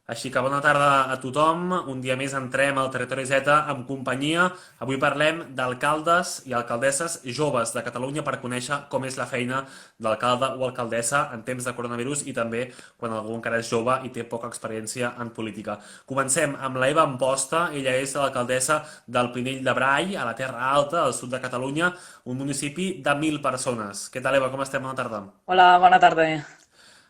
Així que bona tarda a tothom. Un dia més entrem al Territori Z amb companyia. Avui parlem d'alcaldes i alcaldesses joves de Catalunya per conèixer com és la feina d'alcalde o alcaldessa en temps de coronavirus i també quan algú encara és jove i té poca experiència en política. Comencem amb la Eva Amposta. Ella és l'alcaldessa del Pinell de Brai, a la Terra Alta, al sud de Catalunya, un municipi de 1.000 persones. Què tal, Eva? Com estem? Bona tarda. Hola, bona tarda.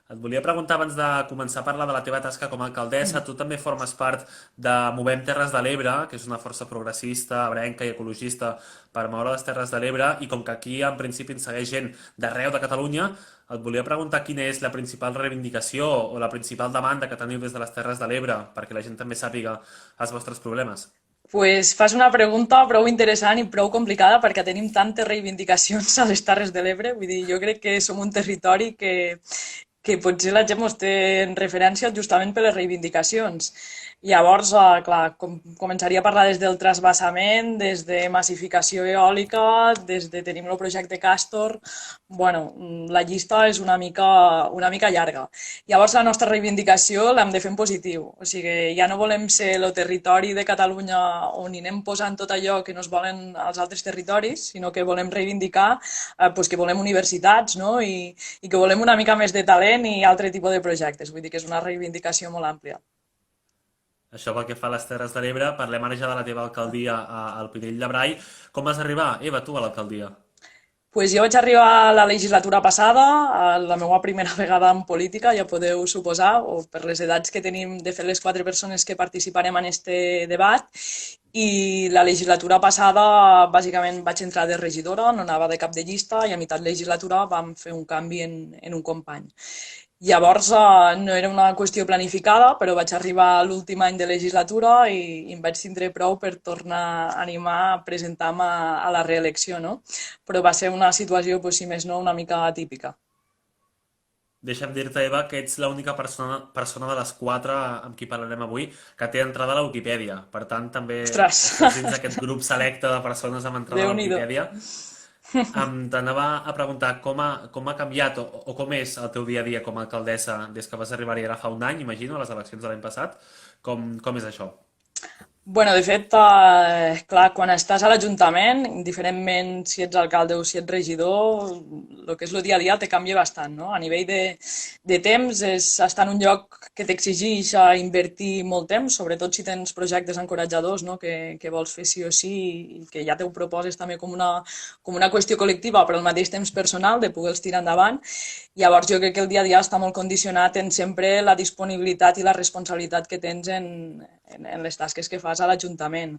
Et volia preguntar abans de començar a parlar de la teva tasca com a alcaldessa. Tu també formes part de Movem Terres de l'Ebre, que és una força progressista, ebrenca i ecologista per moure les Terres de l'Ebre, i com que aquí en principi ens segueix gent d'arreu de Catalunya, et volia preguntar quina és la principal reivindicació o la principal demanda que teniu des de les Terres de l'Ebre, perquè la gent també sàpiga els vostres problemes. Pues fas una pregunta prou interessant i prou complicada perquè tenim tantes reivindicacions a les Terres de l'Ebre. Vull dir, jo crec que som un territori que potser la gent ens té en referència justament per les reivindicacions. Llavors, clar, començaria a parlar des del trasbassament, des de massificació eòlica, des de tenim el projecte Castor. Bueno, la llista és una mica llarga. Llavors, la nostra reivindicació l'hem de fer en positiu. O sigui, ja no volem ser el territori de Catalunya on hi anem posant tot allò que no es volen als altres territoris, sinó que volem reivindicar pues que volem universitats, no? I que volem una mica més de talent i altre tipus de projectes. Vull dir que és una reivindicació molt àmplia. Això pel que fa a les Terres de l'Ebre. Parlem ara ja de la teva alcaldia al Pinell de Brai. Com vas arribar, Eva, tu, a l'alcaldia? Pues jo vaig arribar a la legislatura passada, a la meva primera vegada en política, ja podeu suposar, o per les edats que tenim de fer les quatre persones que participarem en este debat, i la legislatura passada bàsicament vaig entrar de regidora, no anava de cap de llista, i a meitat legislatura vam fer un canvi en un company. Llavors no era una qüestió planificada, però vaig arribar a l'últim any de legislatura i em vaig tindre prou per tornar a animar a presentar-me a la reelecció, no? Però va ser una situació, pues, si més no, una mica atípica. Deixa'm dir-te, Eva, que ets l'única persona de les quatre amb qui parlarem avui que té entrada a la Wikipedia. Per tant, també Ostres, estàs dins d'aquest grup selecte de persones amb entrada a la Déu-n'hi-do. Wikipedia. T'anava a preguntar com ha canviat o com és el teu dia a dia com a alcaldessa des que vas arribar-hi ara fa un any, imagino, a les eleccions de l'any passat. Com és això? Bueno, de fet, clar, quan estàs a l'Ajuntament, indiferentment si ets alcalde o si ets regidor, el que és el dia a dia te canvia bastant, no? A nivell de temps, és estar en un lloc que t'exigeix a invertir molt temps, sobretot si tens projectes encoratjadors, no? Que vols fer sí o sí i que ja te ho proposes també com una qüestió col·lectiva, però al mateix temps personal, de poder-los tirar endavant. Llavors jo crec que el dia a dia està molt condicionat en sempre la disponibilitat i la responsabilitat que tens en les tasques que fas a l'Ajuntament.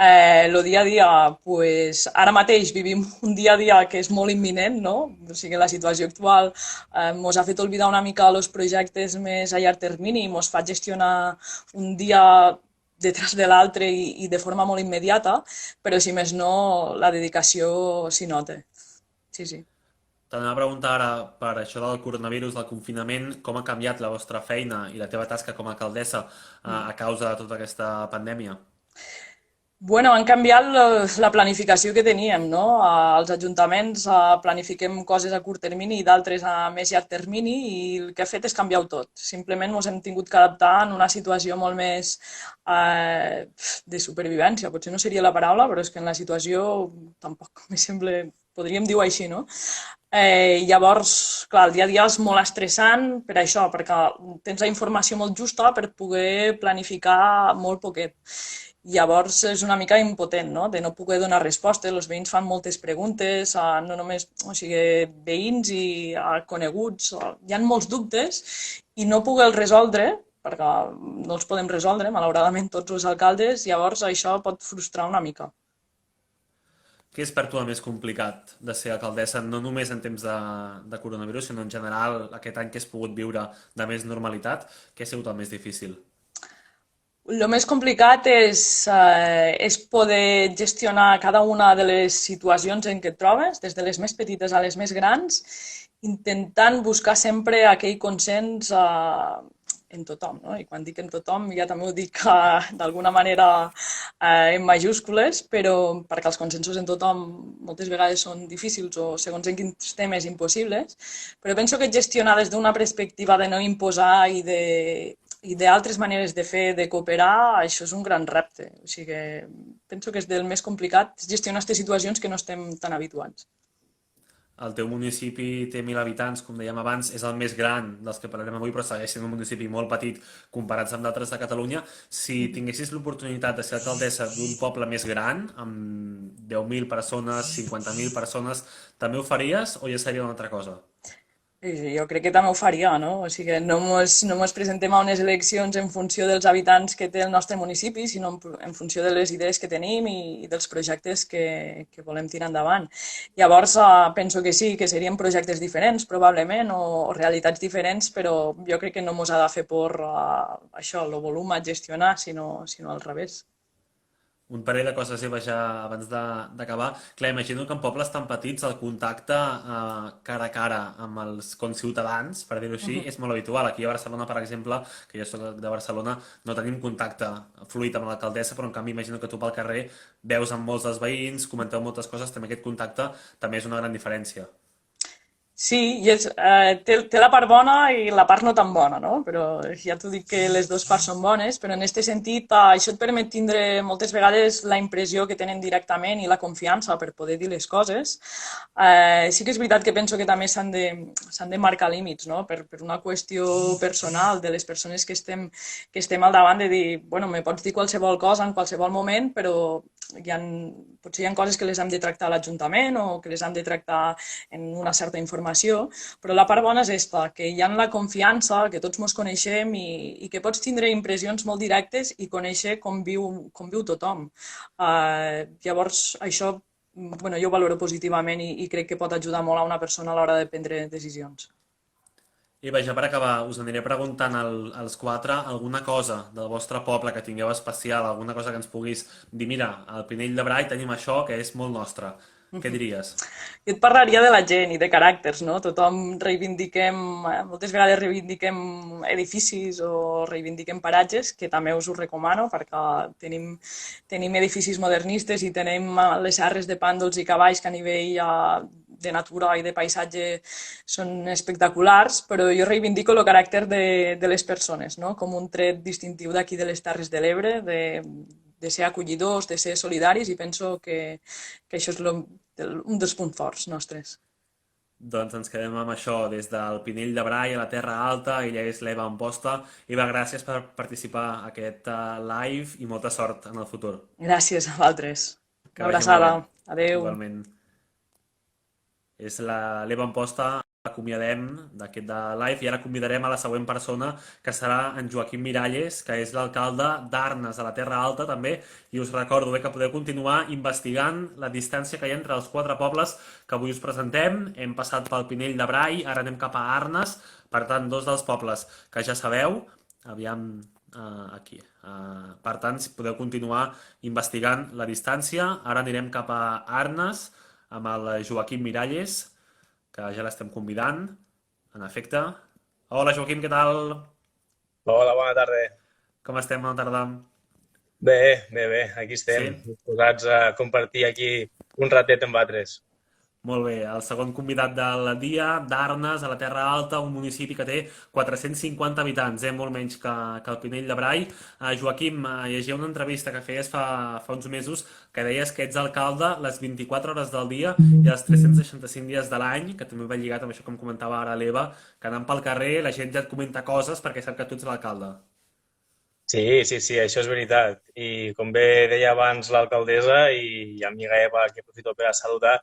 El dia a dia, pues, ara mateix vivim un dia a dia que és molt imminent, no? O sigui, la situació actual ens ha fet oblidar una mica els projectes més a llarg termini, ens fa gestionar un dia detrás de l'altre i de forma molt immediata, però si més no, la dedicació s'hi nota. Sí, sí. T'anava a preguntar ara per això del coronavirus, del confinament, com ha canviat la vostra feina i la teva tasca com a alcaldessa a causa de tota aquesta pandèmia? Bueno, han canviat la planificació que teníem, no? Als ajuntaments planifiquem coses a curt termini i d'altres a més llarg termini i el que ha fet és canviar-ho tot. Simplement ens hem tingut que adaptar en una situació molt més de supervivència. Potser no seria la paraula, però és que en la situació tampoc me sembla, podríem dir-ho així, no? Llavors, clar, el dia a dia és molt estressant per això, perquè tens la informació molt justa per poder planificar molt poquet. Llavors és una mica impotent, no? De no poder donar respostes, els veïns fan moltes preguntes, no només, o sigui, veïns i coneguts, hi ha molts dubtes i no poder resoldre, perquè no els podem resoldre, malauradament, tots els alcaldes, llavors això pot frustrar una mica. Què és per tu el més complicat de ser alcaldessa, no només en temps de coronavirus, sinó en general aquest any que has pogut viure de més normalitat? Què ha sigut el més difícil? El més complicat és poder gestionar cada una de les situacions en què et trobes, des de les més petites a les més grans, intentant buscar sempre aquell consens en tothom, no? I quan dic en tothom ja també ho dic d'alguna manera en majúscules, però perquè els consensos en tothom moltes vegades són difícils o segons en quins temes impossibles, però penso que gestionar des d'una perspectiva de no imposar i d'altres maneres de fer, de cooperar, això és un gran repte. O sigui que penso que és del més complicat gestionar aquestes situacions que no estem tan habituats. El teu municipi té 1.000 habitants, com dèiem abans, és el més gran dels que parlarem avui, però segueix sent un municipi molt petit comparats amb d'altres de Catalunya. Si tinguessis l'oportunitat de ser alcaldessa d'un poble més gran, amb 10.000 persones, 50.000 persones, també ho faries o ja seria una altra cosa? Jo crec que també ho faria, no? O sigui, no mos presentem a unes eleccions en funció dels habitants que té el nostre municipi, sinó en funció de les idees que tenim i dels projectes que volem tirar endavant. Llavors, penso que sí, que serien projectes diferents, probablement, o realitats diferents, però jo crec que no mos ha de fer por això, el volum a gestionar, sinó al revés. Un parell de coses seves ja abans d'acabar. Clar, imagino que en pobles tan petits el contacte cara a cara amb els conciutadans, per dir-ho així, és molt habitual. Aquí a Barcelona, per exemple, que jo soc de Barcelona, no tenim contacte fluid amb l'alcaldessa, però en canvi imagino que tu pel carrer veus amb molts dels veïns, comenteu moltes coses, també aquest contacte també és una gran diferència. Sí, té la part bona i la part no tan bona, no? Però ja t'ho dic que les dues parts són bones, però en aquest sentit això et permet tindre moltes vegades la impressió que tenen directament i la confiança per poder dir les coses. Sí que és veritat que penso que també s'han de marcar límits, no? Per una qüestió personal de les persones que estem al davant de dir, bueno, me pots dir qualsevol cosa en qualsevol moment, però potser hi ha coses que les hem de tractar a l'Ajuntament o que les hem de tractar en una certa informació, però la part bona és esta, que hi ha la confiança, que tots ens coneixem i que pots tindre impressions molt directes i conèixer com viu tothom. Llavors, això bueno, jo ho valoro positivament i crec que pot ajudar molt a una persona a l'hora de prendre decisions. I vaja, per acabar, us aniré preguntant als quatre alguna cosa del vostre poble que tingueu especial, alguna cosa que ens puguis dir, mira, al Pinell de Brai tenim això que és molt nostre. Què diries? Jo et parlaria de la gent i de caràcters, no? Tothom reivindiquem, moltes vegades reivindiquem edificis o reivindiquem paratges, que també us ho recomano perquè tenim edificis modernistes i tenim les serres de pàndols i cavalls que a nivell de natura i de paisatge són espectaculars, però jo reivindico el caràcter de les persones, no? Com un tret distintiu d'aquí de les Terres de l'Ebre, de ser acollidors, de ser solidaris, i penso que això és un dels punts forts nostres. Doncs ens quedem amb això, des del Pinell de Brai a la Terra Alta, ella és l'Eva Amposta. Eva, gràcies per participar a aquest live i molta sort en el futur. Gràcies a vosaltres. Que Una vagi molt abraçada. bé. Adeu. Igualment. És l'Eva Amposta, l'acomiadem d'aquest de live i ara convidarem a la següent persona, que serà en Joaquim Miralles, que és l'alcalde d'Arnes, a la Terra Alta també, i us recordo que podeu continuar investigant la distància que hi ha entre els quatre pobles que avui us presentem. Hem passat pel Pinell de Brai, ara anem cap a Arnes, per tant, dos dels pobles que ja sabeu, aviam, aquí. Per tant, si podeu continuar investigant la distància, ara anirem cap a Arnes, amb el Joaquim Miralles, que ja l'estem convidant, en efecte. Hola Joaquim, què tal? Hola, bona tarda. Com estem? Bona tarda. Bé, aquí Sí? estem, disposats a compartir aquí un ratet amb altres. Molt bé. El segon convidat del dia, d'Arnes, a la Terra Alta, un municipi que té 450 habitants, molt menys que el Pinell de Brai. Joaquim, llegia una entrevista que feies fa uns mesos que deies que ets alcalde les 24 hores del dia i els 365 dies de l'any, que també va lligat amb això que em comentava ara l'Eva, que anant pel carrer la gent ja et comenta coses perquè sap que tu ets l'alcalde. Sí, això és veritat. I com bé deia abans l'alcaldessa i amiga Eva, que aprofito per a saludar,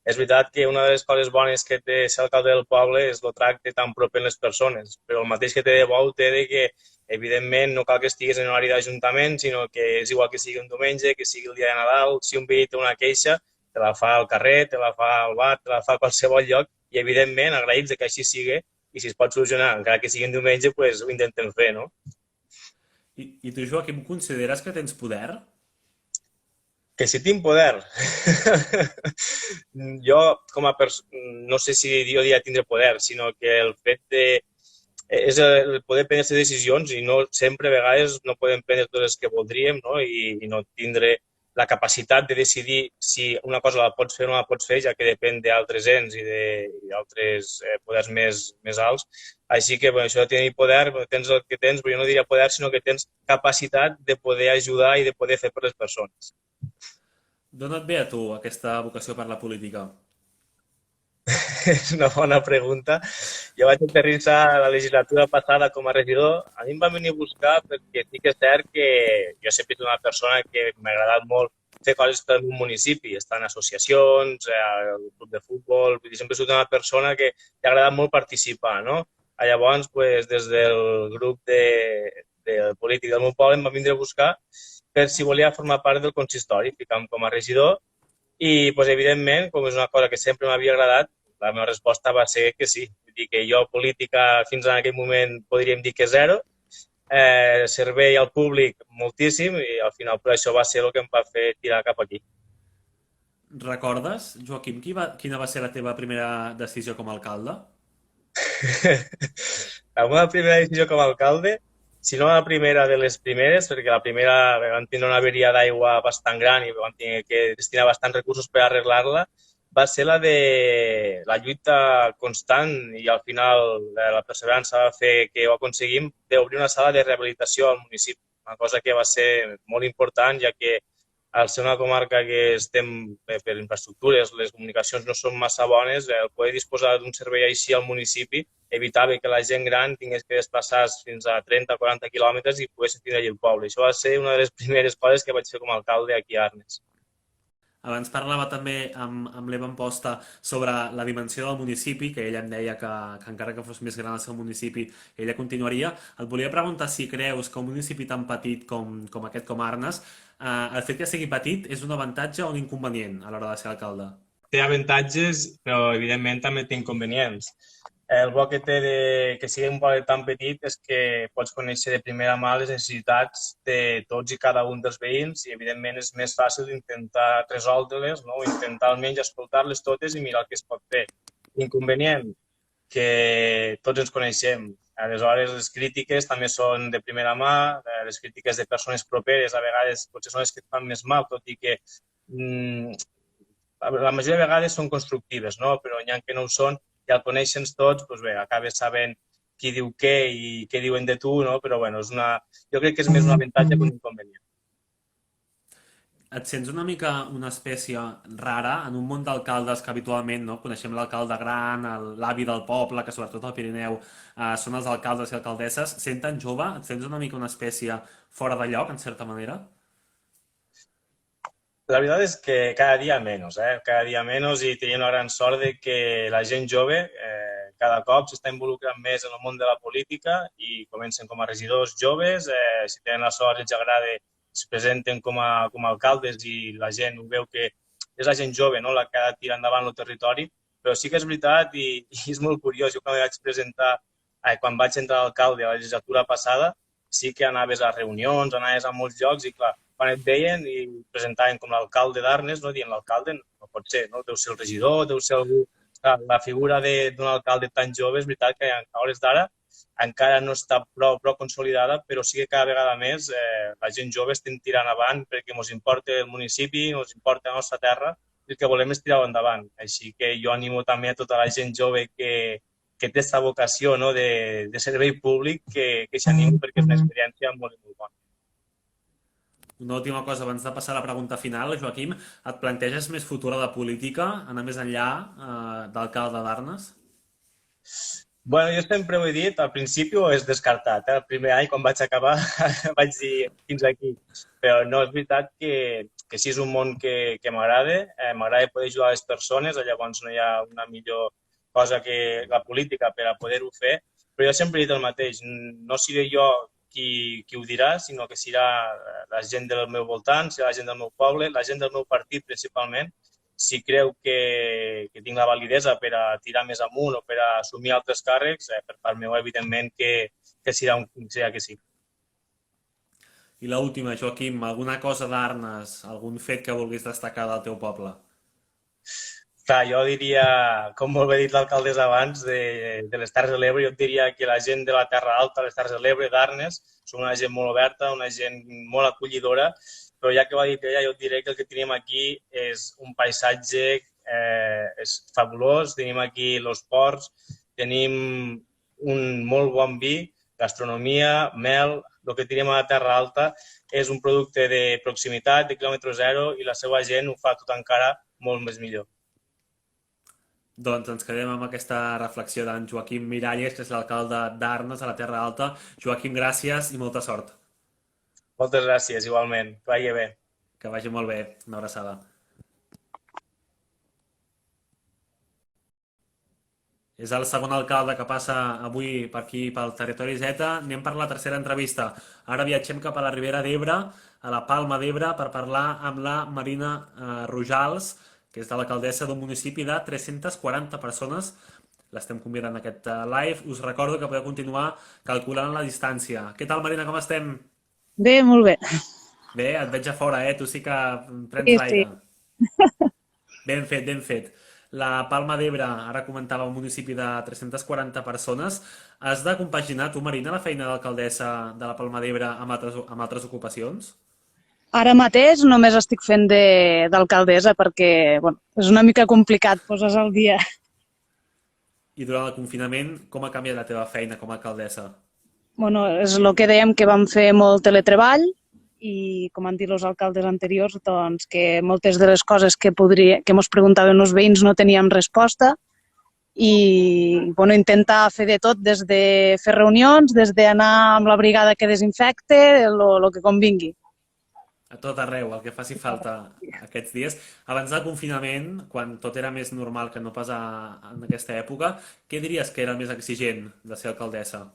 és veritat que una de les coses bones que té ser alcalde del poble és el tracte tan proper en les persones, però el mateix que té de bo té de que, evidentment, no cal que estiguis en horari d'Ajuntament, sinó que és igual que sigui un diumenge, que sigui el dia de Nadal, si un veí té una queixa, te la fa al carrer, te la fa al bar, te la fa a qualsevol lloc, i evidentment agraïts de que així sigui, i si es pot solucionar, encara que sigui un diumenge, pues, ho intentem fer, no? I tu, Joaquim, consideres que tens poder? Que si tinc poder. Jo, com a no sé si jo diria tindre poder, sinó que el fet de és el poder prendre decisions i no sempre a vegades no podem prendre totes les que voldríem, no? I no tindre la capacitat de decidir si una cosa la pots fer o no la pots fer, ja que depèn d'altres ens i d'altres poders més alts. Així que això de tenir poder, tens el que tens, però jo no diria poder, sinó que tens capacitat de poder ajudar i de poder fer per les persones. D'on et ve a tu aquesta vocació per la política? És una bona pregunta. Jo vaig aterrissar la legislatura passada com a regidor. A mi em van venir a buscar perquè sí que és cert que jo sempre he estat una persona que m'ha agradat molt fer coses per un municipi, estar en associacions, al club de futbol, vull dir, sempre he estat una persona que li ha agradat molt participar, no? Llavors, pues, des del grup de polític del meu poble em van vindre a buscar per si volia formar part del consistori, ficam com a regidor i, pues, evidentment, com és una cosa que sempre m'havia agradat, la meva resposta va ser que sí. Vull dir que jo política fins en aquell moment podríem dir que zero, servei al públic moltíssim i al final per això va ser el que em va fer tirar cap aquí. Recordes, Joaquim, quina va ser la teva primera decisió com a alcalde? La meva primera decisió com a alcalde, si no la primera de les primeres, perquè la primera vam tindre una averia d'aigua bastant gran i vam tenir que destinar bastants recursos per arreglar-la, va ser la de la lluita constant i al final la perseverança va fer que ho aconseguim d'obrir una sala de rehabilitació al municipi, una cosa que va ser molt important ja que al ser una comarca que estem per infraestructures, les comunicacions no són massa bones, el poder disposar d'un servei així al municipi evitava que la gent gran tingués que desplaçar-se fins a 30 o 40 quilòmetres i pogués tindre allà el poble. Això va ser una de les primeres coses que vaig fer com a alcalde aquí a Arnes. Abans parlava també amb l'Eva Amposta sobre la dimensió del municipi, que ella em deia que encara que fos més gran el seu municipi, ella continuaria. Et volia preguntar si creus que un municipi tan petit com aquest, com Arnes, el fet que sigui petit és un avantatge o un inconvenient a l'hora de ser alcalde? Té avantatges, però evidentment també té inconvenients. El bo que té que sigui un poble tan petit és que pots conèixer de primera mà les necessitats de tots i cada un dels veïns i, evidentment, és més fàcil intentar resoldre-les, no? Intentar almenys escoltar-les totes i mirar el que es pot fer. Inconvenient, que tots ens coneixem. Aleshores, les crítiques també són de primera mà, les crítiques de persones properes a vegades potser són les que et fan més mal, tot i que la majoria de vegades són constructives, no? Però n'hi ha que no ho són i al conèixer-nos tots, doncs bé, acabes sabent qui diu què i què diuen de tu, no? Però bueno, jo crec que és més un avantatge que un inconvenient. Et sents una mica una espècie rara en un món d'alcaldes que habitualment no? Coneixem l'alcalde gran, l'avi del poble, que sobretot al Pirineu són els alcaldes i alcaldesses. Sent tan jove, et sents una mica una espècie fora de lloc, en certa manera? La veritat és que cada dia menys, cada dia menys i tenim la gran sort de que la gent jove cada cop s'està involucrant més en el món de la política i comencen com a regidors joves, si tenen la sort i els agrada es presenten com a alcaldes i la gent ho veu que és la gent jove, no?, la que ha de tirar endavant el territori, però sí que és veritat i és molt curiós. Jo quan vaig presentar, quan vaig entrar d'alcalde a la legislatura passada, sí que anaves a reunions, anaves a molts llocs i clar, quan et veien i presentaven com l'alcalde d'Arnes, no dient l'alcalde, no pot ser, no? Deu ser el regidor, deu ser algú... La figura d'un alcalde tan jove és veritat que a hores d'ara encara no està prou consolidada, però sí que cada vegada més la gent jove estem tirant avant perquè ens importa el municipi, ens importa la nostra terra i el que volem és tirar-ho endavant. Així que jo animo també a tota la gent jove que té aquesta vocació, no, de servei públic que s'animi perquè és una experiència molt, molt bona. Una última cosa, abans de passar a la pregunta final, Joaquim, et planteges més futur a la política, anar més enllà d'alcalde d'Arnes? Bueno, jo sempre ho he dit, al principi ho és descartat. El primer any, quan vaig acabar, vaig dir fins aquí. Però no, és veritat que sí és un món que m'agrada, m'agrada poder ajudar les persones, llavors no hi ha una millor cosa que la política per a poder-ho fer, però jo sempre he dit el mateix, no seré jo qui ho dirà, sinó que serà la gent del meu voltant, serà la gent del meu poble, la gent del meu partit principalment, si creu que tinc la validesa per a tirar més amunt o per a assumir altres càrrecs, per part meu, evidentment, que serà que sí. I l'última, Joaquim, alguna cosa d'Arnes, algun fet que vulguis destacar del teu poble? Clar, jo diria, com molt bé dit l'alcaldessa abans, de les Terres de l'Ebre, jo diria que la gent de la Terra Alta, les Terres de l'Ebre, d'Arnes, són una gent molt oberta, una gent molt acollidora, però ja que ho ha dit ella, jo et diré que el que tenim aquí és un paisatge és fabulós, tenim aquí els ports, tenim un molt bon vi, gastronomia, mel, el que tirem a la Terra Alta és un producte de proximitat, de quilòmetre zero, i la seva gent ho fa tot encara molt més millor. Doncs ens quedem amb aquesta reflexió d'en Joaquim Miralles, que és l'alcalde d'Arnes, a la Terra Alta. Joaquim, gràcies i molta sort. Moltes gràcies, igualment. Que vagi bé. Que vagi molt bé. Una abraçada. És el segon alcalde que passa avui per aquí, pel territori Z. Anem per la tercera entrevista. Ara viatgem cap a la Ribera d'Ebre, a la Palma d'Ebre, per parlar amb la Marina Rojals, que és de l'alcaldessa d'un municipi de 340 persones. L'estem convidant a aquest live. Us recordo que podeu continuar calculant la distància. Què tal, Marina, com estem? Bé, molt bé. Bé, et veig a fora, Tu sí que prens Sí, l'aire. sí. Ben fet, ben fet. La Palma d'Ebre, ara comentava, un municipi de 340 persones. Has de compaginar, tu, Marina, la feina d'alcaldessa de la Palma d'Ebre amb altres ocupacions? Ara mateix només estic fent d'alcaldessa perquè és una mica complicat posar-se al dia. I durant el confinament, com ha canviat la teva feina com a alcaldessa? És el que dèiem, que vam fer molt teletreball i, com han dit els alcaldes anteriors, doncs que moltes de les coses que ens preguntaven els veïns no teníem resposta i intentar fer de tot, des de fer reunions, des d'anar amb la brigada que desinfecte, el que convingui. A tot arreu, el que faci falta aquests dies. Abans del confinament, quan tot era més normal que no pas en aquesta època, què diries que era més exigent de ser alcaldessa?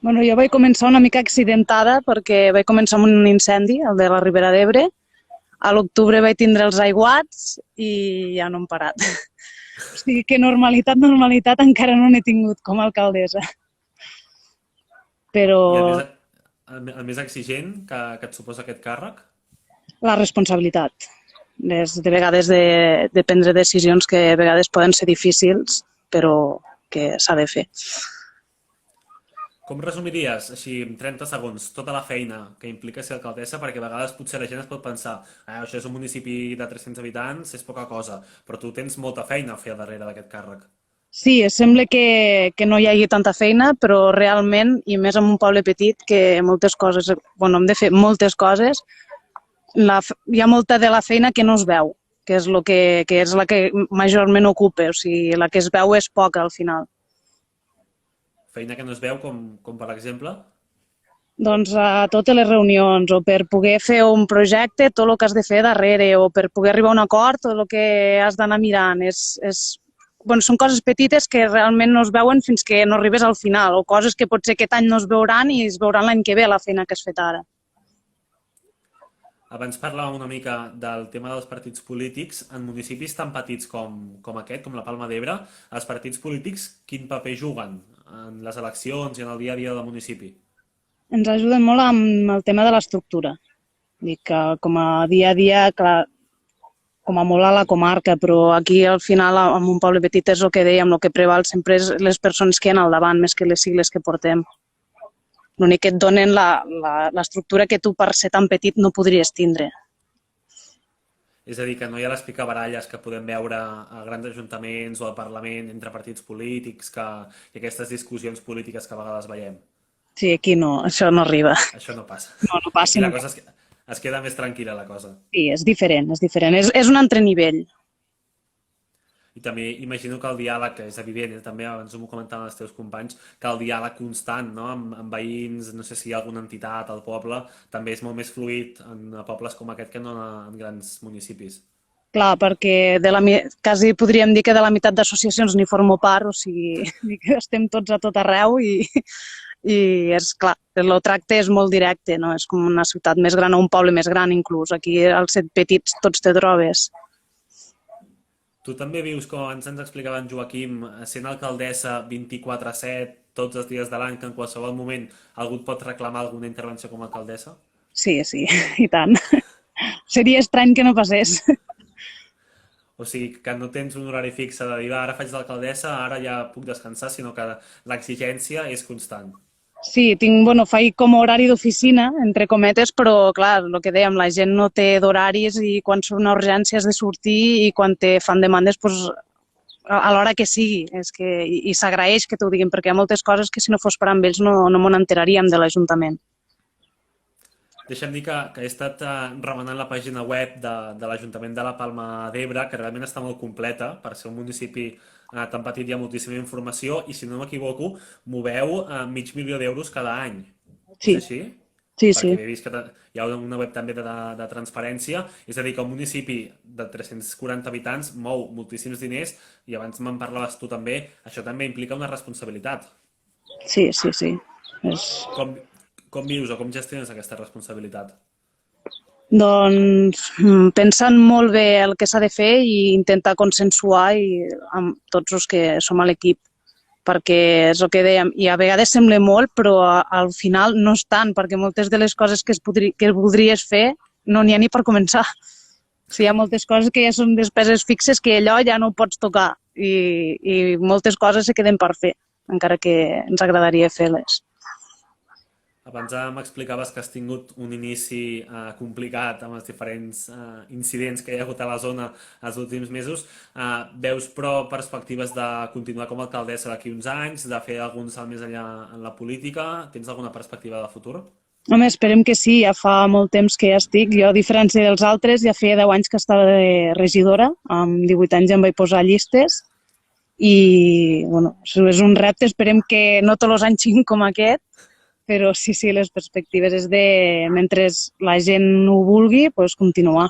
Jo vaig començar una mica accidentada perquè vaig començar amb un incendi, el de la Ribera d'Ebre. A l'octubre vaig tindre els aiguats i ja no hem parat. O sigui que normalitat encara no n'he tingut com a alcaldessa. Però I el més exigent que et suposa aquest càrrec? la responsabilitat. De vegades de prendre decisions que a vegades poden ser difícils, però que s'ha de fer. Com resumiries, així, en 30 segons, tota la feina que implica ser alcaldessa? Perquè a vegades potser la gent es pot pensar això és un municipi de 300 habitants, és poca cosa, però tu tens molta feina a fer darrere d'aquest càrrec. Sí, sembla que no hi hagi tanta feina, però realment, i més en un poble petit, que moltes coses, hem de fer moltes coses, hi ha molta de la feina que no es veu, que és la que majorment ocupa, o sigui, la que es veu és poca al final. Feina que no es veu, com per exemple? Doncs a totes les reunions, o per poder fer un projecte, tot el que has de fer darrere, o per poder arribar a un acord, tot el que has d'anar mirant. Són coses petites que realment no es veuen fins que no arribes al final, o coses que potser aquest any no es veuran i es veuran l'any que ve la feina que has fet ara. Abans parlàvem una mica del tema dels partits polítics. En municipis tan petits com aquest, com la Palma d'Ebre, els partits polítics quin paper juguen en les eleccions i en el dia a dia del municipi? Ens ajuden molt amb el tema de l'estructura. Dic que com a dia a dia, clar, com a molt a la comarca, però aquí al final, en un poble petit, és el que dèiem, el que preval sempre és les persones que hi ha al davant, més que les sigles que portem. L'únic que et donen l'estructura que tu per ser tan petit no podries tindre. És a dir, que no hi ha les picabaralles que podem veure a grans ajuntaments o al Parlament entre partits polítics i aquestes discussions polítiques que a vegades veiem. Sí, aquí no, això no arriba. Això no passa. No passa. I la cosa es queda més tranquil·la, la cosa. Sí, és diferent, és diferent. És un altre nivell. I també imagino que el diàleg, que és evident, també abans m'ho comentaven els teus companys, que el diàleg constant, no?, amb veïns, no sé si hi ha alguna entitat al poble, també és molt més fluid en pobles com aquest que no en grans municipis. Clar, perquè quasi podríem dir que de la meitat d'associacions n'hi formo part, o sigui, que estem tots a tot arreu i és clar, el tracte és molt directe, no? És com una ciutat més gran o un poble més gran inclús. Aquí als set petits tots te trobes. Tu també vius, com abans ens explicava en Joaquim, sent alcaldessa 24/7, tots els dies de l'any, que en qualsevol moment algú et pot reclamar alguna intervenció com a alcaldessa? Sí, i tant. Seria estrany que no passés. O sigui, que no tens un horari fixe de dir, ara faig d'alcaldessa, ara ja puc descansar, sinó que l'exigència és constant. Sí, faig com a horari d'oficina, entre cometes, però clar, el que dèiem, la gent no té d'horaris i quan surt una urgència has de sortir i quan te fan demandes, doncs, a l'hora que sigui. I s'agraeix que t'ho diguin, perquè hi ha moltes coses que si no fos per amb ells no m'ho enteraríem de l'Ajuntament. Deixa'm dir que he estat remenant la pàgina web de l'Ajuntament de la Palma d'Ebre, que realment està molt completa. Per ser un municipi tan petit hi ha moltíssima informació i, si no m'equivoco, moveu $500.000 cada any. Sí, És així? sí, Perquè sí. he vist que hi ha una web també de transparència, és a dir, que un municipi de 340 habitants mou moltíssims diners i abans me'n parlaves tu també, això també implica una responsabilitat. Sí. Com vius o com gestiones aquesta responsabilitat? Doncs pensant molt bé el que s'ha de fer i intentar consensuar amb tots els que som a l'equip, perquè és el que dèiem, i a vegades sembla molt, però al final no és tant, perquè moltes de les coses que voldries fer no n'hi ha ni per començar. O sigui, hi ha moltes coses que ja són despeses fixes que allò ja no ho pots tocar i moltes coses se queden per fer, encara que ens agradaria fer-les. Abans m'explicaves que has tingut un inici complicat amb els diferents incidents que hi ha hagut a la zona els últims mesos. Veus, però, perspectives de continuar com a alcaldessa d'aquí uns anys, de fer algun salt més enllà en la política? Tens alguna perspectiva de futur? Home, esperem que sí, ja fa molt temps que ja estic. Jo, a diferència dels altres, ja feia 10 anys que estava de regidora, amb 18 anys ja em vaig posar a llistes i, bueno, és un repte, esperem que no tots els anys siguin com aquest, però sí, les perspectives és de, mentre la gent ho vulgui, doncs continuar.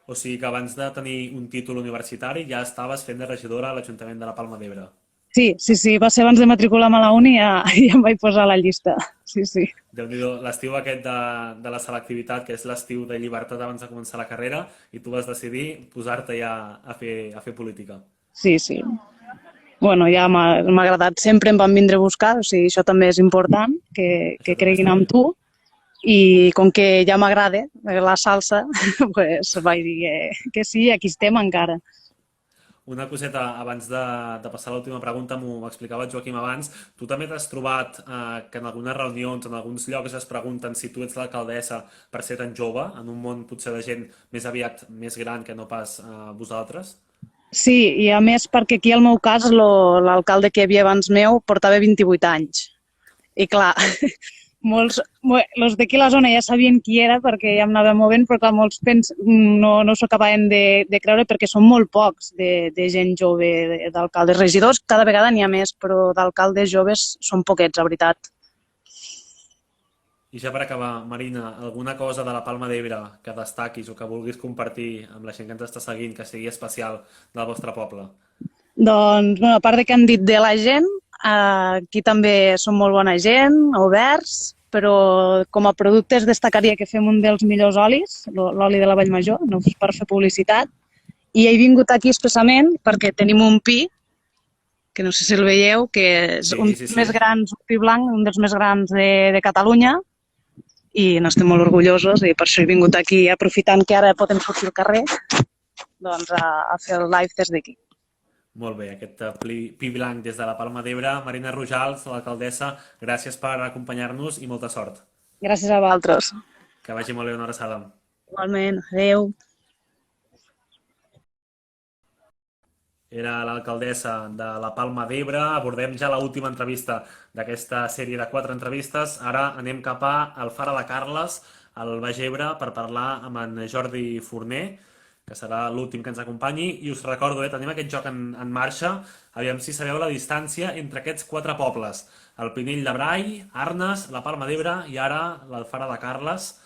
O sigui que abans de tenir un títol universitari ja estaves fent de regidora a l'Ajuntament de la Palma d'Ebre. Sí, va ser abans de matricular-me a la uni i ja em vaig posar a la llista, sí. Déu-n'hi-do, l'estiu aquest de la selectivitat, que és l'estiu de llibertat abans de començar la carrera, i tu vas decidir posar-te ja a fer política. Sí. Bueno, ja m'ha agradat, sempre em van vindre a buscar, o sigui, això també és important, que creguin en tu, i com que ja m'agrada la salsa, pues vaig dir que sí, aquí estem encara. Una coseta, abans de passar a l'última pregunta, m'ho explicava el Joaquim abans, tu també t'has trobat que en algunes reunions, en alguns llocs es pregunten si tu ets l'alcaldessa per ser tan jove, en un món potser de gent més aviat més gran que no pas vosaltres? Sí, i a més perquè aquí al meu cas l'alcalde que hi havia abans meu portava 28 anys. I clar, els d'aquí a la zona ja sabien qui era perquè ja em anava movent, però clar, molts no s'ho acabaven de creure perquè són molt pocs de gent jove, d'alcaldes. Regidors cada vegada n'hi ha més, però d'alcaldes joves són poquets, la veritat. I ja per acabar, Marina, alguna cosa de la Palma d'Ebre que destaquis o que vulguis compartir amb la gent que ens està seguint, que sigui especial del vostre poble? Doncs, bueno, a part de que han dit de la gent, aquí també són molt bona gent, oberts, però com a productes destacaria que fem un dels millors olis, l'oli de la Vallmajor, no per fer publicitat, i he vingut aquí expressament perquè tenim un pi, que no sé si el veieu, que és un dels més grans, un pi blanc, un dels més grans de Catalunya, i n'estem molt orgullosos i per això he vingut aquí, aprofitant que ara podem sortir al carrer, doncs a fer el live des d'aquí. Molt bé, aquest pi blanc des de la Palma d'Ebre. Marina Rojals, l'alcaldessa, gràcies per acompanyar-nos i molta sort. Gràcies a vosaltres. Que vagi molt bé, una abraçada. Igualment, adeu. Era l'alcaldessa de la Palma d'Ebre. Abordem ja l'última entrevista d'aquesta sèrie de 4 entrevistes. Ara anem cap a Alfara de Carles, al Baix Ebre, per parlar amb en Jordi Forner, que serà l'últim que ens acompanyi. I us recordo, tenim aquest joc en marxa. Aviam si sabeu la distància entre aquests 4 pobles. El Pinell de Brai, Arnes, la Palma d'Ebre i ara l'Alfara de Carles.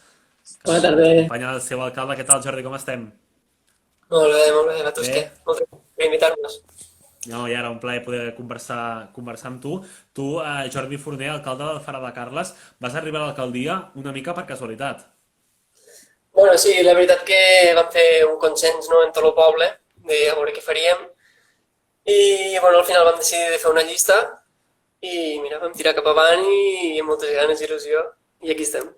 Bona tarda. Acompanya el seu alcalde. Què tal, Jordi? Com estem? Molt bé. A tu què? Molt bé per invitar-nos. No, i ara un plaer poder conversar amb tu. Tu, Jordi Forner, alcalde d'Alfara de Carles, vas arribar a l'alcaldia una mica per casualitat. Bueno, sí, la veritat que vam fer un consens en tot el poble de a veure què faríem i bueno, al final vam decidir de fer una llista i mira, vam tirar cap avant i amb moltes ganes i il·lusió i aquí estem.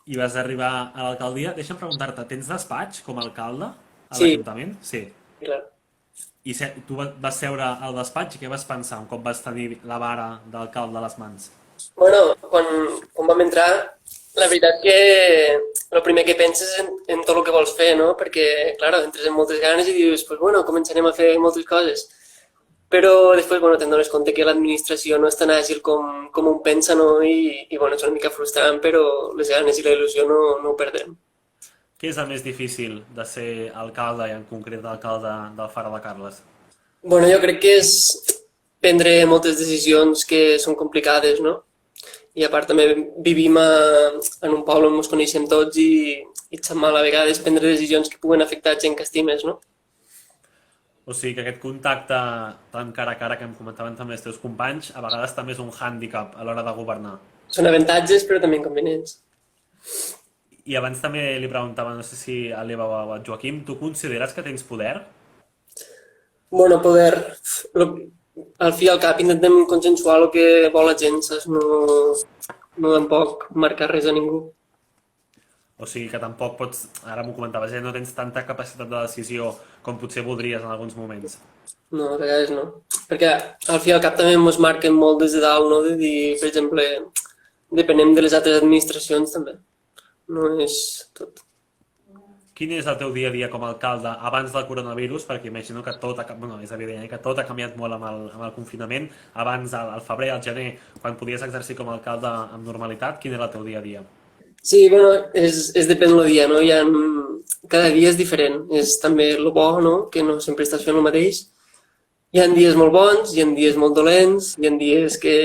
I vas arribar a l'alcaldia. Deixa'm preguntar-te, tens despatx com a alcalde a Sí. l'Ajuntament? Sí. Clar. I tu vas seure al despatx i què vas pensar un cop vas tenir la vara d'alcalde a les mans? Bueno, quan vam entrar La veritat que el primer que penses és en tot el que vols fer, no? Perquè, clar, entres amb moltes ganes i dius, pues bueno, començarem a fer moltes coses. Però després, bueno, te'n dones compte que l'administració no és tan àgil com un pensa, no? I bueno, és una mica frustrant, però les ganes i la il·lusió no ho perdem. Què és el més difícil de ser alcalde i en concret alcalde d'Alfara de Carles? Bueno, jo crec que és prendre moltes decisions que són complicades, no? I a part també vivim en un poble on ens coneixem tots i et sap mal a vegades prendre decisions que puguen afectar gent que estimes, no? O sigui que aquest contacte tan cara a cara que em comentaven també els teus companys, a vegades també és un hàndicap a l'hora de governar. Són avantatges però també inconvenients. I abans també li preguntava, no sé si a l'Eva o al Joaquim, tu consideres que tens poder? Bueno, al fi i al cap intentem consensuar el que vol la gent, saps? No tampoc marcar res a ningú. O sigui que tampoc pots, ara m'ho comentaves, no tens tanta capacitat de decisió com potser voldries en alguns moments. No, a vegades no. Perquè al fi i al cap també ens marquen molt des de dalt, no? De dir, per exemple, depenem de les altres administracions també. No és tot. Quin és el teu dia a dia com a alcalde abans del coronavirus? Perquè imagino que tot ha, bueno, és evident que tot ha canviat molt amb el confinament. Abans, al febrer, al gener, quan podies exercir com a alcalde amb normalitat, quin era el teu dia a dia? Sí, bueno, és depèn del dia, no? Cada dia és diferent. És també el bo, no? Que no sempre estàs fent el mateix. Hi ha dies molt bons, hi ha dies molt dolents, hi ha dies que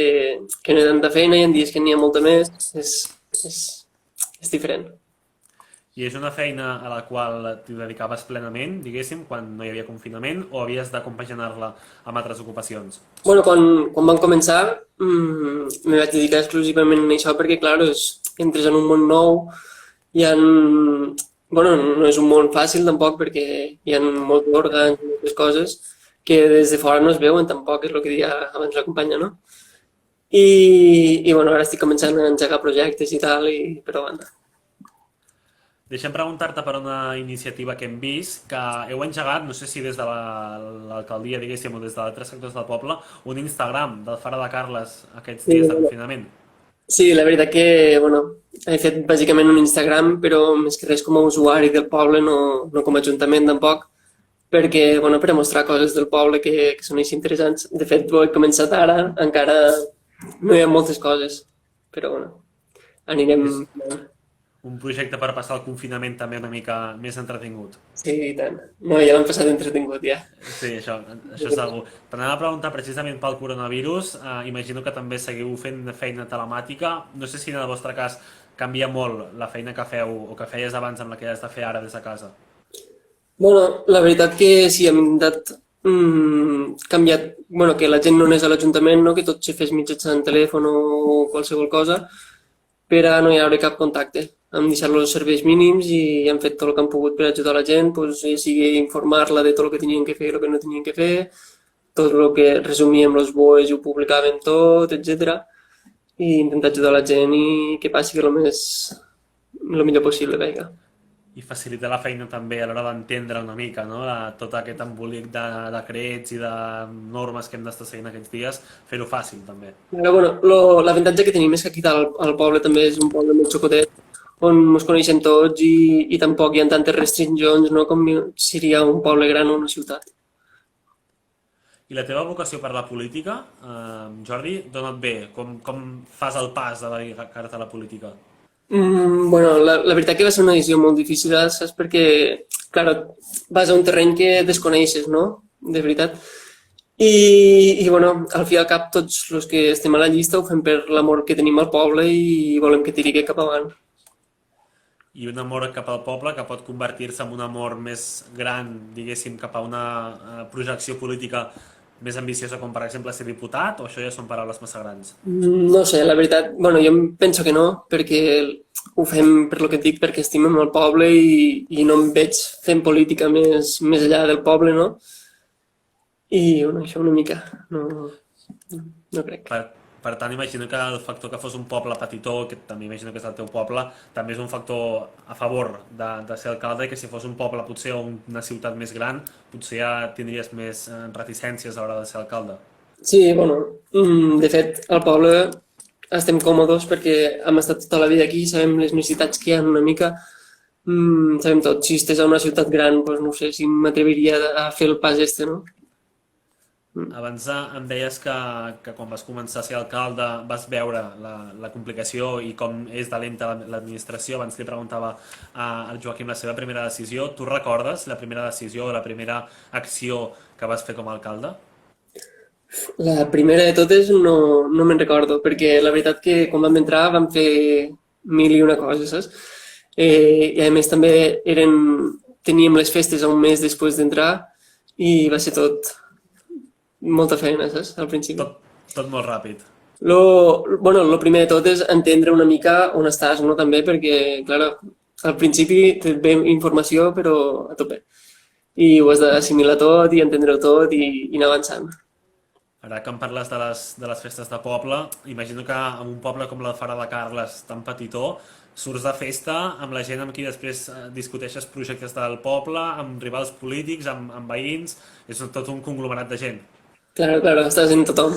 no hi ha tanta feina, hi ha dies que n'hi ha molta més. És diferent. I és una feina a la qual t'hi dedicaves plenament, diguéssim, quan no hi havia confinament, o havies de compaginar-la amb altres ocupacions? Bueno, quan vam començar, me vaig dedicar exclusivament a això perquè, clar, entres en un món nou, bueno, no és un món fàcil tampoc perquè hi ha molts òrgans, moltes coses que des de fora no es veuen tampoc, és el que deia abans la companya, no? I bueno, ara estic començant a engegar projectes i tal, però banda. Deixa'm preguntar-te per una iniciativa que hem vist, que heu engegat, no sé si des de l'alcaldia, diguéssim, o des d'altres sectors del poble, un Instagram d'Alfara de Carles aquests dies de confinament. Sí, la veritat que, bueno, he fet bàsicament un Instagram, però més que res com a usuari del poble, no com a ajuntament tampoc, perquè, bueno, per a mostrar coses del poble que són així interessants. De fet, ho he començat ara, encara no hi ha moltes coses, però, bueno, anirem... Un projecte per passar el confinament també una mica més entretingut. Sí, i tant. No, ja l'hem passat entretingut, ja. Sí, això és segur. T'anava a preguntar precisament pel coronavirus. Imagino que també seguiu fent feina telemàtica. No sé si en el vostre cas canvia molt la feina que feu o que feies abans amb la que has de fer ara des de casa. Bueno, la veritat que sí, hem intentat canviar, bueno, que la gent no anés a l'Ajuntament, no? Que tot se fes mitjançant telèfon o qualsevol cosa, per a no hi haure cap contacte. Hem deixat els serveis mínims i hem fet tot el que hem pogut per ajudar la gent, doncs, ja sigui informar-la de tot el que tenien que fer i el que no tenien que fer, tot el que resumíem els boes i ho publicàvem tot, etc. I intentar ajudar la gent i que passi el millor possible, vinga. I facilitar la feina també a l'hora d'entendre una mica, no? Tot aquest embolic de decrets i de normes que hem d'estar seguint aquests dies, fer-ho fàcil també. Però, bueno, l'avantatge que tenim és que aquí al poble també és un poble molt xocotet, on ens coneixem tots i tampoc hi ha tantes restriccions, no? Com seria un poble gran o una ciutat. I la teva vocació per la política, Jordi, d'on et ve? Com fas el pas de dedicar-te a la política? Bueno, la veritat que va ser una decisió molt difícil, saps? Perquè, clar, vas a un terreny que desconeixes, no? De veritat. I bueno, al fi i al cap, tots els que estem a la llista ho fem per l'amor que tenim al poble i volem que tiri cap avant. I un amor cap al poble que pot convertir-se en un amor més gran, diguéssim, cap a una projecció política més ambiciosa com per exemple ser diputat, o això ja són paraules massa grans? No sé, la veritat, bueno, jo penso que no, perquè ho fem per lo que et dic, perquè estimem el poble i no em veig fent política més enllà del poble, no? I bueno, això una mica, no crec. Per tant, imagino que el factor que fos un poble petitó, que també imagino que és el teu poble, també és un factor a favor de ser alcalde, i que si fos un poble potser o una ciutat més gran, potser ja tindries més reticències a l'hora de ser alcalde. Sí, bueno, de fet, el poble estem còmodes perquè hem estat tota la vida aquí, sabem les necessitats que hi ha una mica, sabem tot. Si estàs a una ciutat gran, doncs no sé si m'atreviria a fer el pas este, no? Abans em deies que quan vas començar a ser alcalde vas veure la complicació i com és de lenta l'administració. Abans li preguntava al Joaquim la seva primera decisió. Tu recordes la primera decisió o la primera acció que vas fer com a alcalde? La primera de totes no me'n recordo, perquè la veritat que quan vam entrar vam fer mil i una coses, saps? I a més també teníem les festes a un mes després d'entrar i va ser tot molta feina, saps? Al principi. Tot molt ràpid. Lo primer de tot és entendre una mica on estàs, no? També, perquè, clar, al principi et ve informació, però a tope. I ho has d'assimilar tot i entendre-ho tot i anar avançant. Ara que em parles de les festes de poble, imagino que en un poble com l'Alfara de Carles, tan petitó, surts de festa amb la gent amb qui després discuteixes projectes del poble, amb rivals polítics, amb veïns, és tot un conglomerat de gent. Claro, estàs en tothom.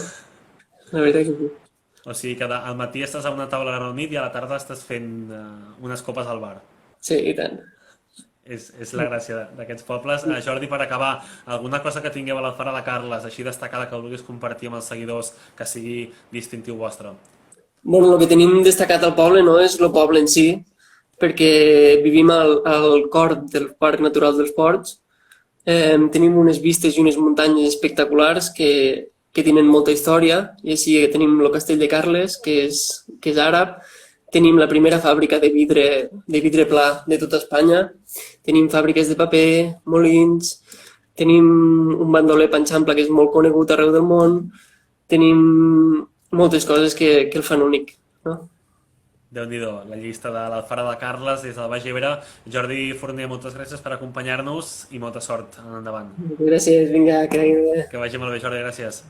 La veritat que sí. O sigui que al matí estàs a una taula reunit i a la tarda estàs fent unes copes al bar. Sí, i tant. És la gràcia d'aquests pobles. Jordi, per acabar, alguna cosa que tingueu a l'Alfara de Carles, així destacada, que vulguis compartir amb els seguidors, que sigui distintiu vostre? Bueno, el que tenim destacat al poble no és el poble en si, perquè vivim al cor del Parc Natural dels Ports. Tenim unes vistes i unes muntanyes espectaculars que tenen molta història, i així tenim el Castell de Carles, que és àrab. Tenim la primera fàbrica de vidre pla de tota Espanya. Tenim fàbriques de paper, molins, tenim un bandoler panxample que és molt conegut arreu del món. Tenim moltes coses que el fan únic, no? Déu-n'hi-do, la llista de l'Alfara de Carles des del Baix Ebre. Jordi Forner, moltes gràcies per acompanyar-nos i molta sort en endavant. Gràcies, vinga, que vagi bé. Que vagi molt bé, Jordi, gràcies.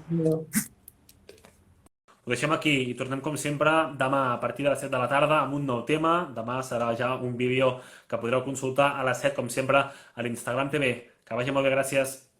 Ho deixem aquí i tornem com sempre demà a partir de les 7 de la tarda amb un nou tema. Demà serà ja un vídeo que podreu consultar a les 7 com sempre a l'Instagram TV. Que vagi molt bé, gràcies.